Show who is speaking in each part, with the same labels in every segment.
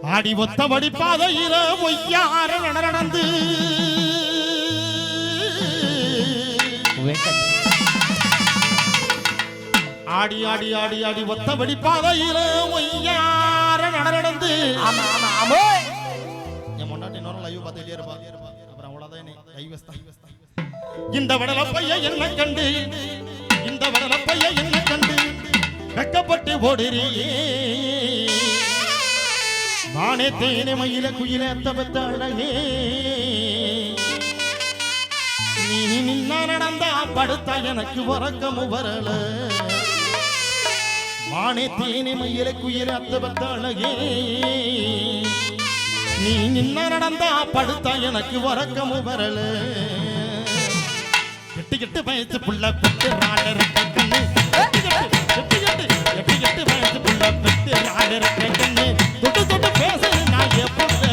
Speaker 1: ஆடி ஒத்தபடி பாதையில ஒய்யார நடந்து ஆடி ஆடி ஆடி ஆடி ஒத்தபடி பாதையில ஒய்யார நடந்து என் முன்னாடி இன்னொரு லைவ் பார்த்துட்டே இருப்பா. அப்புறம் அவ்வளவுதான் லைவ் இந்த வடல பைய என்ன கண்டு இந்த வடல பைய என்ன கண்டு வெக்கப்பட்டு ஓடுறியே நானே தேனே மயில குயில தபத்த அழகே நீ நின்னா நடந்தா படுத்தா எனக்கு உறக்கமும் வரல நானே தேனே மயில குயில தபத்த அழகே நீ நின்னா நடந்தா படுத்தா எனக்கு உறக்கமும் வரல எட்டு எட்டு வயசு புள்ள பெட்டு நாடர் கண்ணு எட்டு எட்டு வயசு புள்ள பெட்டு நாடர் கண்ணு தொட்டு தொட்டு பேசு நாய புள்ள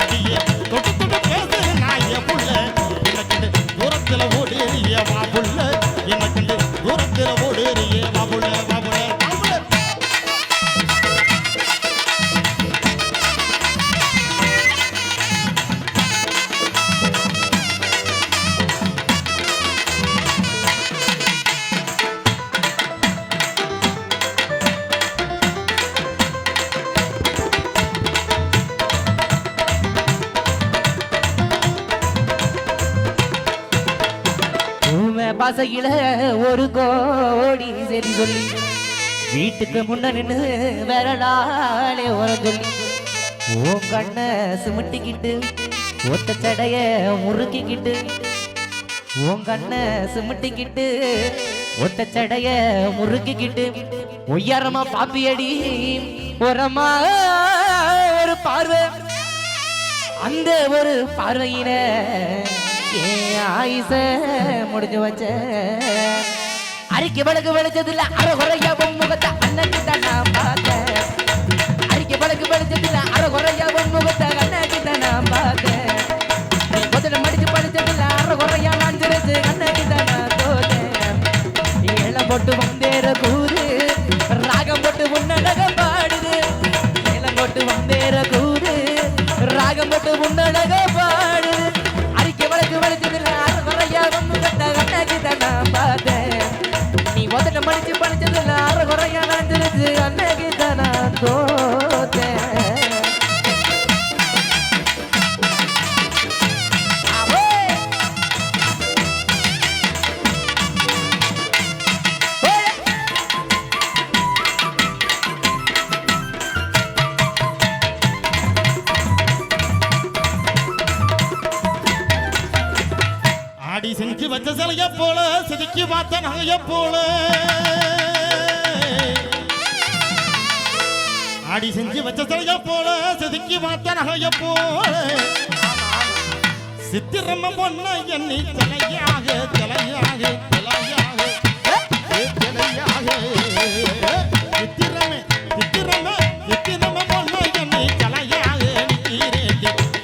Speaker 1: அடியே தொட்டு தொட்டு பேசு நாய புள்ள எனக்கு தூரத்துல ஓடுறிய வா புள்ள எனக்கு தூரத்துல ஓடுறிய வா புள்ள வா புள்ள
Speaker 2: பாசையில ஒரு கோடி சரி சொல்லி வீட்டுக்கு முன்ன நின்று விரலாலே உர சொல்லி உன் கண்ணை சிமிட்டிக்கிட்டு ஒத்த சடைய முறுக்கிக்கிட்டு உன் கண்ணை சிமிட்டிக்கிட்டு ஒத்த சடைய முறுக்கிக்கிட்டு உயரமா பாப்பியடி உரமா ஒரு பார்வை அந்த ஒரு பார்வையில ஆயிச முடிஞ்சு வச்ச அரிக்கை வழக்கு வெடிச்சதில்ல அறகுறையா முகத்தை அண்ணன் நான் பார்த்தேன் அரிக்கை வழக்கு வெடிச்சதில்ல அறகுறையா முகத்தை அண்ணன் நான் பார்த்தேன் முதல்ல மடிச்சு படிச்சதில்ல அறகுறையா நான் சிரிச்சு அண்ணன் நான் தோத்தேன் நீ எல்லாம் போட்டு வந்தேற கூறு ராகம் போட்டு உன்னழகம் பாடுது எல்லாம் போட்டு வந்தேற கூறு ராகம் போட்டு உன்னழகம் பாடுது நீ முதல்ல மடிச்சு படிச்சதுல அரை குறையா நான் தெரிஞ்சு அன்னைக்கு தான் நான் தோத்தேன்
Speaker 1: செஞ்சு வச்ச சிலைய போல செதுக்கி பார்த்த நகைய போல ஆடி செஞ்சு வச்ச சிலைய போல செதுக்கி பார்த்த நகைய போல சித்திரம்ம பொண்ண எண்ணி தலையாக தலையாக தலையாக தலையாக சித்திரமே சித்திரமே சித்திரம்ம பொண்ண எண்ணி தலையாக நிக்கிறேன்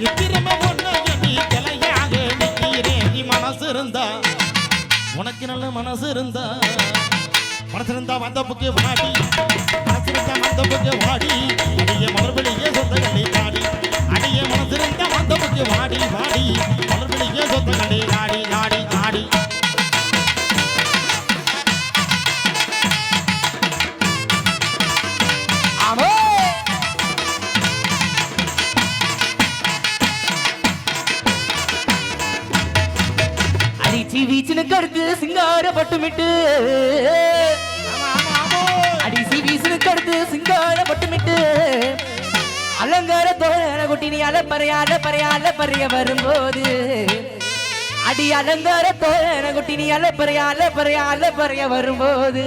Speaker 1: சித்திரம்ம பொண்ண எண்ணி தலையாக நிக்கிறேன் மனசு இருந்தா உனக்கு நல்ல மனசு இருந்தா வந்த புக்கு வாடி மனசு இருந்தா வந்த புக்கு வாடி அடிய மலர்வெளியே சொந்தங்களை காடி அடிய மனசு இருந்தா வந்த புக்கு வாடி வாடி மலர்வெளியே சொந்தங்களை ஆடி ஆடி ஆடி
Speaker 2: வீச்சுன்னு கடுத்து சிங்கார பட்டுமிட்டு அடிசி வீசுன்னு கடுத்து சிங்கார பட்டுமிட்டு அலங்கார தோழன குட்டி நீ அலப்பறையால பறைய வரும்போது அடி அலங்கார தோழன குட்டி நீ அலப்பறையால பறைய வரும்போது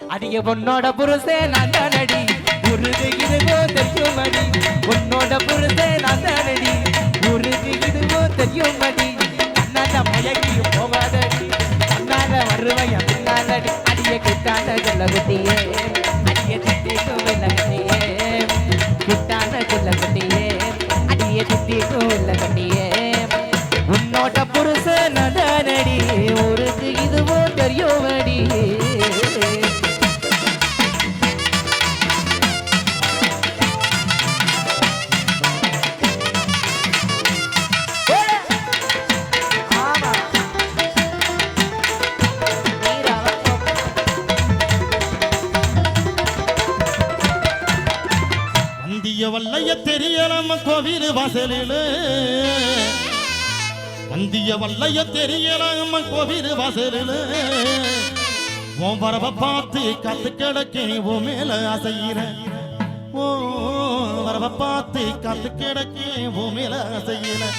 Speaker 2: அடிய பொண்ணோட புருஷன் நான் தான் அடி உருது இதுவோ தெரியும் அடி உன்னோட புருஷன் நான் தான் அடி உருது இதுவோ தெரியும் அடி அண்ணாண்ட மயங்கியும் போகாதடி அண்ணாண்ட வருவைய பின்னாலடி அடிய கிட்டான சொல்ல குட்டியே அடிய திட்டிக்கும் வெள்ள கட்டியே கிட்டான சொல்ல குட்டியே அடிய திட்டிக்கும் வெள்ள கட்டியே உன்னோட புருஷன் நான் தான் அடி உருது இதுவோ தெரியும் அடி
Speaker 1: தெரியலம்ம கோவில் வாசலில் வந்திய வல்லைய தெரியலம்ம கோவில் வாசலில் உன் வரவ பார்த்து காத்து கிடக்கேன் உன் மேல அசையிறேன் ஓ வரவ பார்த்து காத்து கிடக்கேன் உன் மேல அசையிறேன்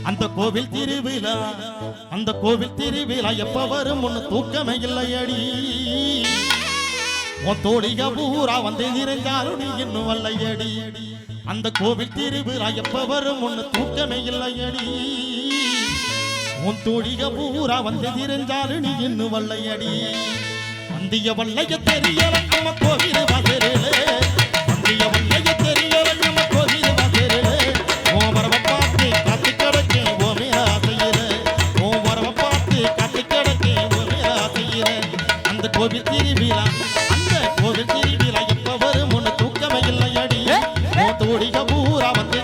Speaker 1: அந்த கோவில் திருவிழா எப்ப வரும் ஒன்னு தூக்கமே இல்லையடி உன் தோழிக பூரா வந்து நிறைஞ்சாலும் நீ இன்னும் வல்லையடி அந்த கோவில் திருவிழா எப்ப வரும் ஒன்னு தூக்கமே இல்லையடி உன் தோழிக பூரா வந்து நிறைஞ்சாலும் நீ இன்னும் வல்லையடி வந்திய வல்லைய தெரியல நம்ம கோவில் வாசலிலே வந்திய வல்லைய தெரியல நம்ம கோவில் வாசலிலே உன் வரவ பார்த்து காத்து கிடக்கேன் உன் மேல ஆசையிலே உன் வரவ பார்த்து காத்து கிடக்கேன் உன் மேல ஆசையிலே அந்த கோவில் திருவிழா எப்ப வரும் ஒன்னு தூக்கமே இல்லையடி உன் தோழிக பூரா வந்து